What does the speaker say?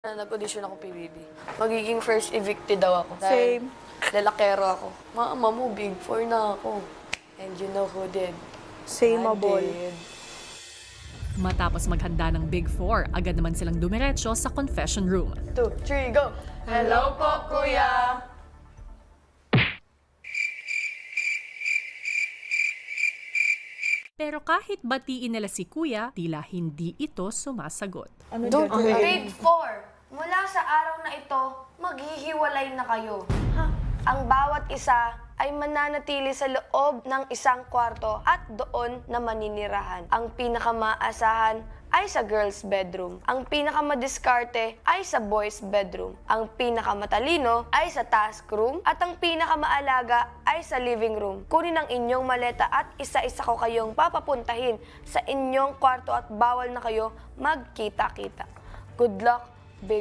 Nag-audition ako PBB. Magiging first evicted daw ako. Same. Lalakero ako. Mama mo, big 4 na ako. And you know who did? Same, I boy. did. Matapos maghanda ng Big Four, agad naman silang dumiretso sa confession room. 2, 3, go! Hello po, kuya! Pero kahit batiin nila si Kuya, tila hindi ito sumasagot. Ano Don't dyan? worry. Grade 4, mula sa araw na ito, maghihiwalay na kayo. Ang bawat isa ay mananatili sa loob ng isang kwarto at doon na maninirahan. Ang pinakamaasahan ay sa girls' bedroom. Ang pinakamadiskarte ay sa boys' bedroom. Ang pinakamatalino ay sa task room. At ang pinakamaalaga ay sa living room. Kunin ang inyong maleta at isa-isa ko kayong papapuntahin sa inyong kwarto at bawal na kayo magkita-kita. Good luck